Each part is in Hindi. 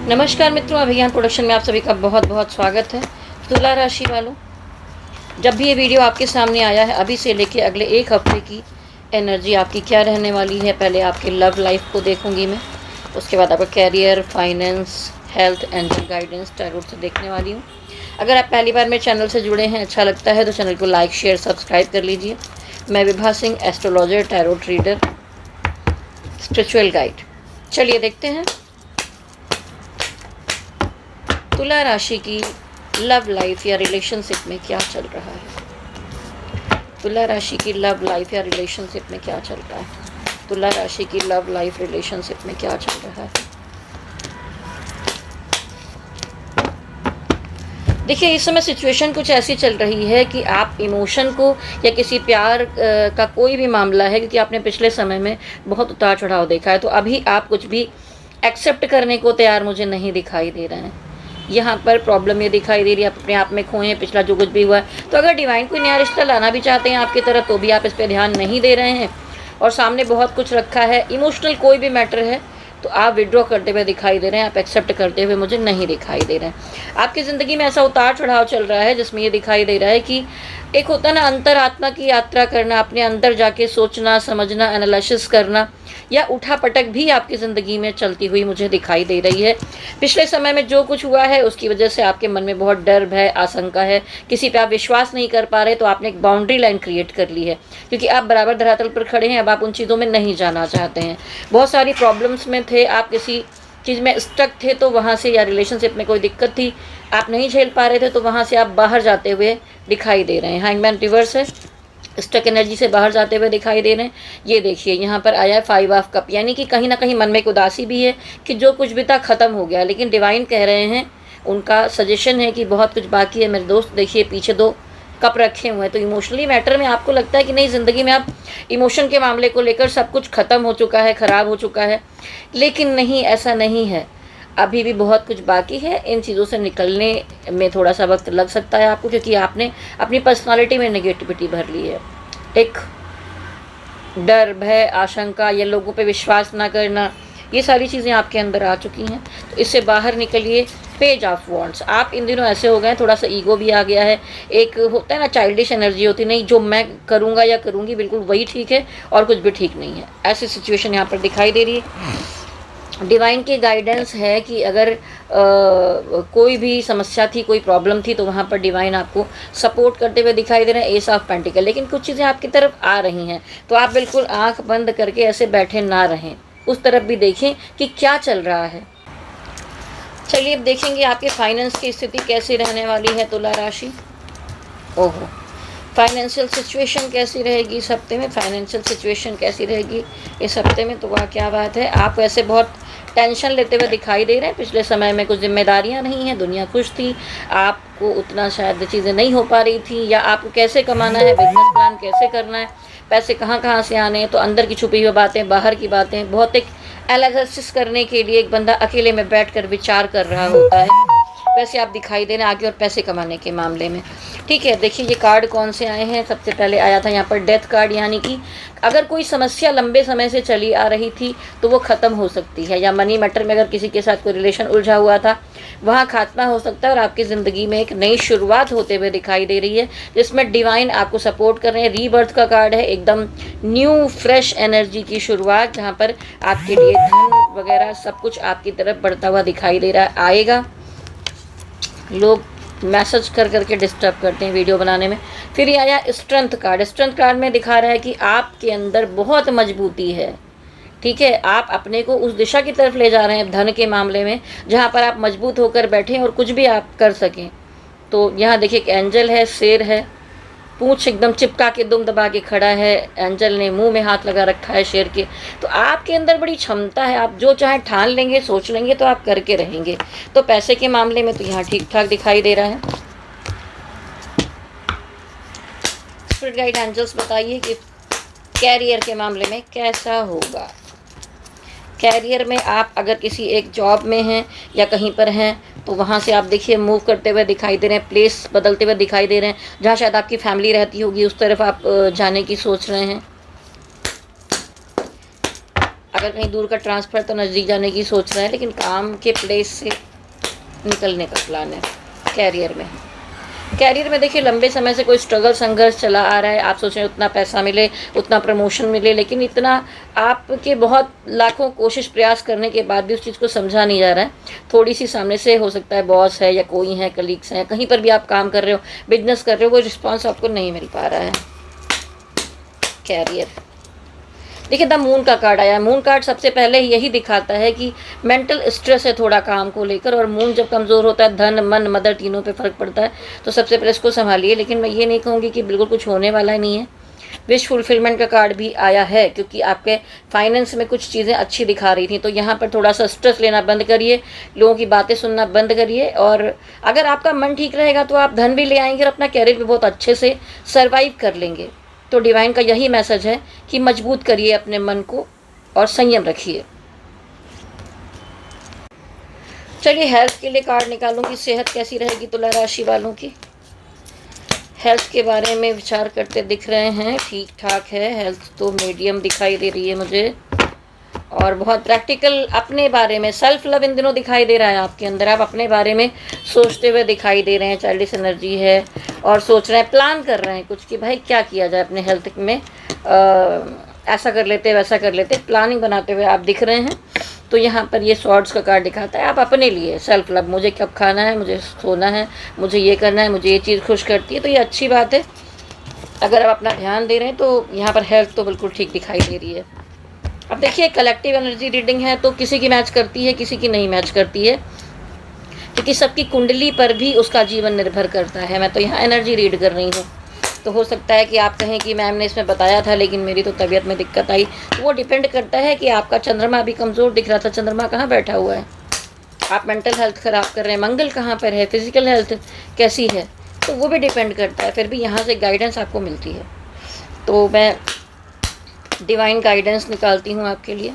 नमस्कार मित्रों, अभिज्ञान प्रोडक्शन में आप सभी का बहुत बहुत स्वागत है। तुला राशि वालों, जब भी ये वीडियो आपके सामने आया है, अभी से लेके अगले एक हफ्ते की एनर्जी आपकी क्या रहने वाली है। पहले आपके लव लाइफ को देखूंगी मैं, उसके बाद आपका career, finance, health, angel guidance tarot से देखने वाली हूँ। अगर आप पहली बार मेरे चैनल से जुड़े हैं, अच्छा लगता है तो चैनल को लाइक, शेयर, सब्सक्राइब कर लीजिए। मैं Vibha Singh, astrologer, tarot reader, spiritual guide. चलिए देखते हैं तुला राशि की लव लाइफ या रिलेशनशिप में क्या चल रहा है। तुला राशि की लव लाइफ या रिलेशनशिप में क्या चल रहा है। तुला राशि की लव लाइफ रिलेशनशिप में क्या चल रहा है। देखिए, इस समय सिचुएशन कुछ ऐसी चल रही है कि आप इमोशन को या किसी प्यार का कोई भी मामला है, क्योंकि आपने पिछले समय में बहुत उतार चढ़ाव देखा है, तो अभी आप कुछ भी एक्सेप्ट करने को तैयार मुझे नहीं दिखाई दे रहे हैं। यहाँ पर प्रॉब्लम ये दिखाई दे रही है, आप अपने आप में खोए हैं, पिछला जो कुछ भी हुआ है। तो अगर डिवाइन कोई नया रिश्ता लाना भी चाहते हैं आपकी तरफ, तो भी आप इस पर ध्यान नहीं दे रहे हैं और सामने बहुत कुछ रखा है। इमोशनल कोई भी मैटर है तो आप विड्रॉ करते हुए दिखाई दे रहे हैं, आप एक्सेप्ट करते हुए मुझे नहीं दिखाई दे रहे हैं। आपकी ज़िंदगी में ऐसा उतार चढ़ाव चल रहा है जिसमें ये दिखाई दे रहा है कि एक होता है ना, अंतरात्मा की यात्रा करना, अपने अंदर जाके सोचना, समझना, एनालिसिस करना, या उठा पटक भी आपकी ज़िंदगी में चलती हुई मुझे दिखाई दे रही है। पिछले समय में जो कुछ हुआ है उसकी वजह से आपके मन में बहुत डर, भय, आशंका है। किसी पे आप विश्वास नहीं कर पा रहे, तो आपने एक बाउंड्री लाइन क्रिएट कर ली है, क्योंकि आप बराबर धरातल पर खड़े हैं। अब आप उन चीज़ों में नहीं जाना चाहते हैं। बहुत सारी प्रॉब्लम्स में थे, आप किसी चीज़ में स्टक थे, तो वहाँ से, या रिलेशनशिप में कोई दिक्कत थी, आप नहीं झेल पा रहे थे, तो वहाँ से आप बाहर जाते हुए दिखाई दे रहे हैं। हैंगमैन रिवर्स है, स्टक एनर्जी से बाहर जाते हुए दिखाई दे रहे हैं। ये देखिए, यहाँ पर आया है 5 ऑफ कप, यानी कि कहीं ना कहीं मन में एक उदासी भी है कि जो कुछ भी था ख़त्म हो गया। लेकिन डिवाइन कह रहे हैं, उनका सजेशन है कि बहुत कुछ बाकी है मेरे दोस्त। देखिए, पीछे 2 कप रखे हुए हैं। तो इमोशनली मैटर में आपको लगता है कि नहीं, ज़िंदगी में आप इमोशन के मामले को लेकर सब कुछ ख़त्म हो चुका है, ख़राब हो चुका है। लेकिन नहीं, ऐसा नहीं है, अभी भी बहुत कुछ बाकी है। इन चीज़ों से निकलने में थोड़ा सा वक्त लग सकता है आपको, क्योंकि आपने अपनी पर्सनालिटी में नेगेटिविटी भर ली है। एक डर, भय, आशंका, या लोगों पे विश्वास ना करना, ये सारी चीज़ें आपके अंदर आ चुकी हैं। तो इससे बाहर निकलिए। पेज ऑफ वॉन्ड्स, आप इन दिनों ऐसे हो गए, थोड़ा सा ईगो भी आ गया है। एक होता है ना, चाइल्डिश एनर्जी होती, नहीं जो मैं करूँगा या करूँगी बिल्कुल वही ठीक है और कुछ भी ठीक नहीं है। ऐसी सिचुएशन यहाँ पर दिखाई दे रही है। डिवाइन की गाइडेंस है कि अगर कोई भी समस्या थी, कोई प्रॉब्लम थी, तो वहाँ पर डिवाइन आपको सपोर्ट करते हुए दिखाई दे रहे हैं। एस ऑफ पेंटिकल, लेकिन कुछ चीज़ें आपकी तरफ आ रही हैं, तो आप बिल्कुल आंख बंद करके ऐसे बैठे ना रहें, उस तरफ भी देखें कि क्या चल रहा है। चलिए अब देखेंगे आपके फाइनेंस की स्थिति कैसी रहने वाली है तुला राशि। ओहो, फाइनेंशियल सिचुएशन कैसी रहेगी इस हफ्ते में। फाइनेंशियल सिचुएशन कैसी रहेगी इस हफ्ते में, तो वह क्या बात है। आप वैसे बहुत टेंशन लेते हुए दिखाई दे रहे हैं। पिछले समय में कुछ जिम्मेदारियां नहीं हैं, दुनिया खुश थी, आपको उतना शायद चीज़ें नहीं हो पा रही थी, या आपको कैसे कमाना है, बिजनेस प्लान कैसे करना है, पैसे कहाँ कहाँ से आने हैं। तो अंदर की छुपी हुई बातें, बाहर की बातें, बहुत एक एनालिसिस करने के लिए एक बंदा अकेले में बैठकर विचार कर रहा होता है। वैसे आप दिखाई दे रहे हैं आगे और पैसे कमाने के मामले में। ठीक है, देखिए ये कार्ड कौन से आए हैं। सबसे पहले आया था यहाँ पर डेथ कार्ड, यानी कि अगर कोई समस्या लंबे समय से चली आ रही थी तो वो ख़त्म हो सकती है, या मनी मैटर में अगर किसी के साथ कोई रिलेशन उलझा हुआ था, वहाँ खात्मा हो सकता है और आपकी ज़िंदगी में एक नई शुरुआत होते हुए दिखाई दे रही है, जिसमें डिवाइन आपको सपोर्ट कर रहे हैं। रीबर्थ का कार्ड है, एकदम न्यू फ्रेश एनर्जी की शुरुआत, जहाँ पर आपके लिए धन वगैरह सब कुछ आपकी तरफ बढ़ता हुआ दिखाई दे रहा है। आएगा, लोग मैसेज कर करके डिस्टर्ब करते हैं वीडियो बनाने में। फिर ये आया स्ट्रेंथ कार्ड। स्ट्रेंथ कार्ड में दिखा रहा है कि आपके अंदर बहुत मजबूती है। ठीक है, आप अपने को उस दिशा की तरफ ले जा रहे हैं धन के मामले में, जहाँ पर आप मजबूत होकर बैठें और कुछ भी आप कर सकें। तो यहाँ देखिए, एक एंजल है, शेर है, पूंछ एकदम चिपका के दुम दबा के खड़ा है। एंजल ने मुंह में हाथ लगा रखा है शेर के। तो आपके अंदर बड़ी क्षमता है, आप जो चाहे ठान लेंगे, सोच लेंगे तो आप करके रहेंगे। तो पैसे के मामले में तो यहाँ ठीक ठाक दिखाई दे रहा है। स्पिरिट गाइड एंजल्स बताइए कि कैरियर के मामले में कैसा होगा। कैरियर में आप अगर किसी एक जॉब में हैं या कहीं पर हैं, तो वहाँ से आप देखिए मूव करते हुए दिखाई दे रहे हैं, प्लेस बदलते हुए दिखाई दे रहे हैं। जहाँ शायद आपकी फैमिली रहती होगी उस तरफ आप जाने की सोच रहे हैं। अगर कहीं दूर का ट्रांसफ़र तो नज़दीक जाने की सोच रहे हैं, लेकिन काम के प्लेस से निकलने का प्लान है। कैरियर में देखिए लंबे समय से कोई स्ट्रगल संघर्ष चला आ रहा है। आप सोच रहे हैं उतना पैसा मिले, उतना प्रमोशन मिले, लेकिन इतना आपके बहुत लाखों कोशिश प्रयास करने के बाद भी उस चीज़ को समझा नहीं जा रहा है। थोड़ी सी सामने से हो सकता है बॉस है या कोई है, कलीग्स हैं, कहीं पर भी आप काम कर रहे हो, बिजनेस कर रहे हो, वो रिस्पॉन्स आपको नहीं मिल पा रहा है। कैरियर देखिए द मून का कार्ड आया। मून कार्ड सबसे पहले यही दिखाता है कि मेंटल स्ट्रेस है थोड़ा काम को लेकर, और मून जब कमज़ोर होता है धन मन मदर तीनों पे फ़र्क पड़ता है। तो सबसे पहले इसको संभालिए, लेकिन मैं ये नहीं कहूँगी कि बिल्कुल कुछ होने वाला नहीं है। विश फुलफिलमेंट का कार्ड भी आया है, क्योंकि आपके फाइनेंस में कुछ चीज़ें अच्छी दिखा रही थी। तो यहाँ पर थोड़ा सा स्ट्रेस लेना बंद करिए, लोगों की बातें सुनना बंद करिए, और अगर आपका मन ठीक रहेगा तो आप धन भी ले आएंगे और अपना कैरियर भी बहुत अच्छे से सर्वाइव कर लेंगे। तो डिवाइन का यही मैसेज है कि मजबूत करिए अपने मन को और संयम रखिए। चलिए हेल्थ के लिए कार्ड निकालूंगी। सेहत कैसी रहेगी तुला राशि वालों की? हेल्थ के बारे में विचार करते दिख रहे हैं, ठीक ठाक है। हेल्थ तो मीडियम दिखाई दे रही है मुझे, और बहुत प्रैक्टिकल अपने बारे में सेल्फ लव इन दिनों दिखाई दे रहा है आपके अंदर। आप अपने बारे में सोचते हुए दिखाई दे रहे हैं, चाइल्डिश एनर्जी है, और सोच रहे हैं, प्लान कर रहे हैं कुछ कि भाई क्या किया जाए अपने हेल्थ में, ऐसा कर लेते वैसा कर लेते, प्लानिंग बनाते हुए आप दिख रहे हैं। तो यहाँ पर ये स्वॉर्ड्स का कार्ड दिखाता है आप अपने लिए सेल्फ लव, मुझे कब खाना है, मुझे सोना है, मुझे ये करना है, मुझे ये चीज़ खुश करती है। तो ये अच्छी बात है, अगर आप अपना ध्यान दे रहे हैं तो यहाँ पर हेल्थ तो बिल्कुल ठीक दिखाई दे रही है। अब देखिए कलेक्टिव एनर्जी रीडिंग है, तो किसी की मैच करती है, किसी की नहीं मैच करती है, क्योंकि सबकी कुंडली पर भी उसका जीवन निर्भर करता है। मैं तो यहाँ एनर्जी रीड कर रही हूँ, तो हो सकता है कि आप कहें कि मैम ने इसमें बताया था लेकिन मेरी तो तबीयत में दिक्कत आई। तो वो डिपेंड करता है कि आपका चंद्रमा भी कमज़ोर दिख रहा था, चंद्रमा कहाँ बैठा हुआ है, आप मेंटल हेल्थ ख़राब कर रहे हैं, मंगल कहाँ पर है, फिजिकल हेल्थ कैसी है, तो वो भी डिपेंड करता है। फिर भी यहाँ से गाइडेंस आपको मिलती है। तो मैं डिवाइन गाइडेंस निकालती हूँ आपके लिए।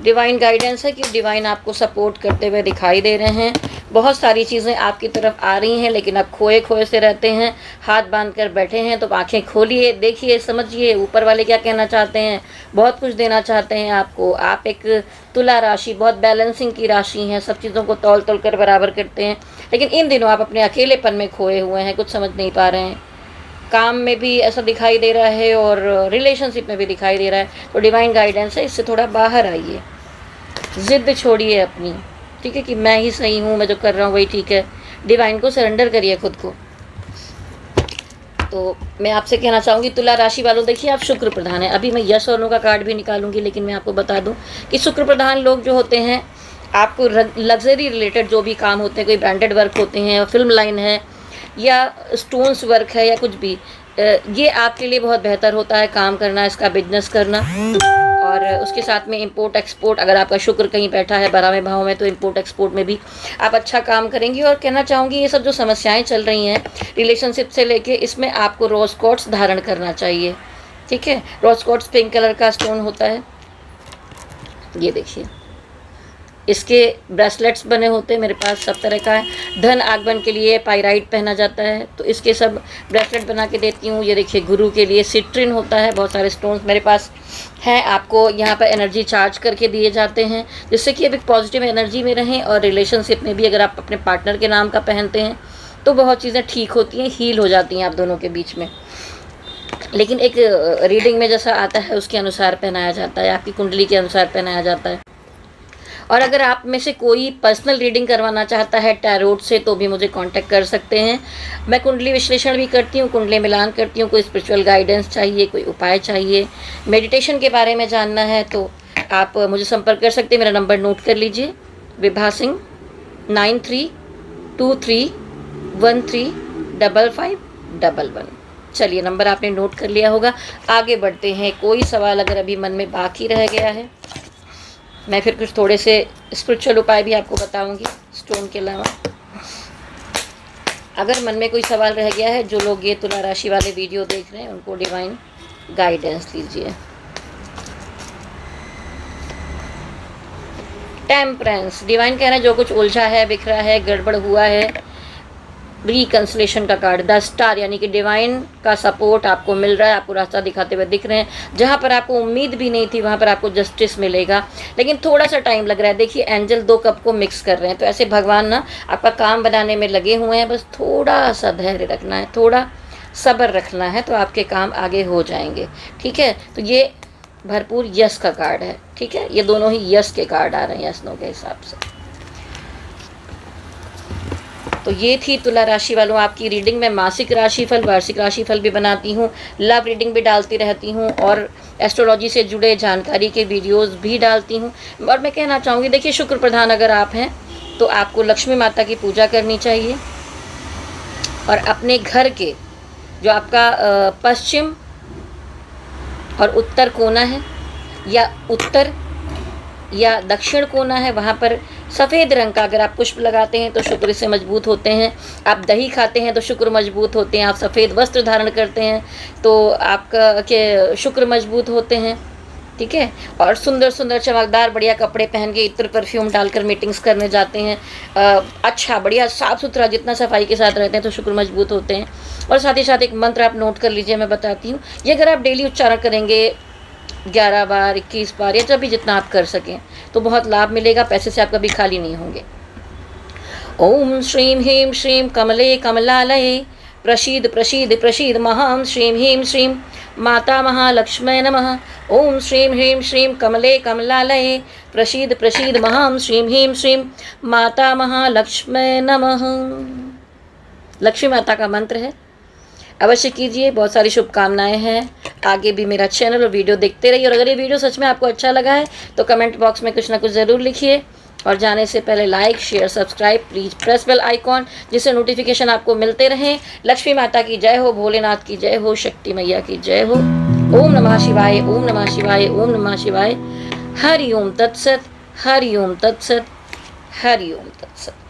डिवाइन गाइडेंस है कि डिवाइन आपको सपोर्ट करते हुए दिखाई दे रहे हैं। बहुत सारी चीज़ें आपकी तरफ आ रही हैं, लेकिन आप खोए खोए से रहते हैं, हाथ बांध कर बैठे हैं। तो आंखें खोलिए, देखिए, समझिए ऊपर वाले क्या कहना चाहते हैं। बहुत कुछ देना चाहते हैं आपको। आप एक तुला राशि, बहुत बैलेंसिंग की राशि हैं, सब चीज़ों को तौल तौल कर बराबर करते हैं। लेकिन इन दिनों आप अपने अकेलेपन में खोए हुए हैं, कुछ समझ नहीं पा रहे हैं। काम में भी ऐसा दिखाई दे रहा है और रिलेशनशिप में भी दिखाई दे रहा है। तो डिवाइन गाइडेंस है, इससे थोड़ा बाहर आइए, ज़िद छोड़िए अपनी, ठीक है, कि मैं ही सही हूँ, मैं जो कर रहा हूँ वही ठीक है। डिवाइन को सरेंडर करिए खुद को। तो मैं आपसे कहना चाहूँगी तुला राशि वालों, देखिए आप शुक्र प्रधान है। अभी मैं यस और नो का कार्ड भी निकालूंगी, लेकिन मैं आपको बता दूं कि शुक्र प्रधान लोग जो होते हैं, आपको लग्जरी रिलेटेड जो भी काम होते हैं, कोई ब्रांडेड वर्क होते हैं, फिल्म लाइन है या स्टोन्स वर्क है या कुछ भी, ये आपके लिए बहुत बेहतर होता है काम करना, इसका बिजनेस करना। और उसके साथ में इंपोर्ट एक्सपोर्ट, अगर आपका शुक्र कहीं बैठा है 12वें भाव में, तो इंपोर्ट एक्सपोर्ट में भी आप अच्छा काम करेंगी। और कहना चाहूँगी ये सब जो समस्याएं चल रही हैं रिलेशनशिप से लेके, इसमें आपको रोज़ क्वार्ट्ज धारण करना चाहिए, ठीक है। रोज़ क्वार्ट्ज पिंक कलर का स्टोन होता है, ये देखिए, इसके ब्रेसलेट्स बने होते हैं मेरे पास, सब तरह का है। धन आगमन के लिए पाइराइट पहना जाता है, तो इसके सब ब्रेसलेट बना के देती हूँ। ये देखिए गुरु के लिए सिट्रिन होता है, बहुत सारे स्टोन्स मेरे पास हैं। आपको यहाँ पर एनर्जी चार्ज करके दिए जाते हैं, जिससे कि आप एक पॉजिटिव एनर्जी में रहें। और रिलेशनशिप में भी अगर आप अपने पार्टनर के नाम का पहनते हैं तो बहुत चीज़ें ठीक होती हैं, हील हो जाती हैं आप दोनों के बीच में। लेकिन एक रीडिंग में जैसा आता है उसके अनुसार पहनाया जाता है, आपकी कुंडली के अनुसार पहनाया जाता है। और अगर आप में से कोई पर्सनल रीडिंग करवाना चाहता है टैरोट से, तो भी मुझे कांटेक्ट कर सकते हैं। मैं कुंडली विश्लेषण भी करती हूँ, कुंडली मिलान करती हूँ। कोई स्पिरिचुअल गाइडेंस चाहिए, कोई उपाय चाहिए, मेडिटेशन के बारे में जानना है, तो आप मुझे संपर्क कर सकते हैं। मेरा नंबर नोट कर लीजिए, विभा सिंह 9323135511। चलिए, नंबर आपने नोट कर लिया होगा। आगे बढ़ते हैं। कोई सवाल अगर अभी मन में बाकी रह गया है, मैं फिर कुछ थोड़े से स्पिरिचुअल उपाय भी आपको बताऊंगी स्टोन के अलावा। अगर मन में कोई सवाल रह गया है, जो लोग ये तुला राशि वाले वीडियो देख रहे हैं, उनको डिवाइन गाइडेंस दीजिए। टेम्परेंस, डिवाइन कह रहे हैं जो कुछ उलझा है, बिखरा है, गड़बड़ हुआ है, रिकंसलेशन का कार्ड 10 स्टार, यानी कि डिवाइन का सपोर्ट आपको मिल रहा है, आपको रास्ता दिखाते हुए दिख रहे हैं। जहाँ पर आपको उम्मीद भी नहीं थी वहाँ पर आपको जस्टिस मिलेगा, लेकिन थोड़ा सा टाइम लग रहा है। देखिए एंजल 2 कप को मिक्स कर रहे हैं, तो ऐसे भगवान ना आपका काम बनाने में लगे हुए हैं। बस थोड़ा सा धैर्य रखना है, थोड़ा सब्र रखना है, तो आपके काम आगे हो जाएंगे। ठीक है, तो ये भरपूर यस का कार्ड है। ठीक है, ये दोनों ही यस के कार्ड आ रहे हैं यस नो के हिसाब से। तो ये थी तुला राशि वालों आपकी रीडिंग। मैं मासिक राशिफल, वार्षिक राशिफल भी बनाती हूँ, लव रीडिंग भी डालती रहती हूँ और एस्ट्रोलॉजी से जुड़े जानकारी के वीडियोस भी डालती हूँ। और मैं कहना चाहूँगी, देखिए शुक्र प्रधान अगर आप हैं तो आपको लक्ष्मी माता की पूजा करनी चाहिए और अपने घर के जो आपका पश्चिम और उत्तर कोना है या उत्तर या दक्षिण कोना है, वहाँ पर सफ़ेद रंग का अगर आप पुष्प लगाते हैं तो शुक्र से मजबूत होते हैं। आप दही खाते हैं तो शुक्र मजबूत होते हैं। आप सफ़ेद वस्त्र धारण करते हैं तो आपका के शुक्र मजबूत होते हैं। ठीक है, और सुंदर सुंदर चमकदार बढ़िया कपड़े पहन के इत्र परफ्यूम डालकर मीटिंग्स करने जाते हैं, अच्छा बढ़िया साफ़ सुथरा जितना सफाई के साथ रहते हैं तो शुक्र मजबूत होते हैं। और साथ ही साथ एक मंत्र आप नोट कर लीजिए, मैं बताती हूँ। ये अगर आप डेली उच्चारण करेंगे 11 बार, 21 बार या जब भी जितना आप कर सकें तो बहुत लाभ मिलेगा, पैसे से आप कभी खाली नहीं होंगे। ओम श्रीम ह्रीम श्रीम कमले कमलालये प्रसीद प्रसीद प्रसीद महां श्रीम ह्रीम श्रीम माता महालक्ष्मै नमः। ओम श्रीम ह्रीम श्रीम कमले कमलालये प्रसीद प्रसीद महां श्रीम ह्रीम श्रीम माता महालक्ष्मै नमः। लक्ष्मी माता का मंत्र है, अवश्य कीजिए। बहुत सारी शुभकामनाएं हैं। आगे भी मेरा चैनल और वीडियो देखते रहिए और अगर ये वीडियो सच में आपको अच्छा लगा है तो कमेंट बॉक्स में कुछ ना कुछ ज़रूर लिखिए और जाने से पहले like share subscribe please press bell icon, जिससे नोटिफिकेशन आपको मिलते रहें। लक्ष्मी माता की जय हो, भोलेनाथ की जय हो, शक्ति मैया की जय हो। ओम नमः शिवाय, ओम नमः शिवाय, ओम नमः शिवाय। हरि ओम तत्सत, हरि ओम तत्सत, हरि ओम तत्सत।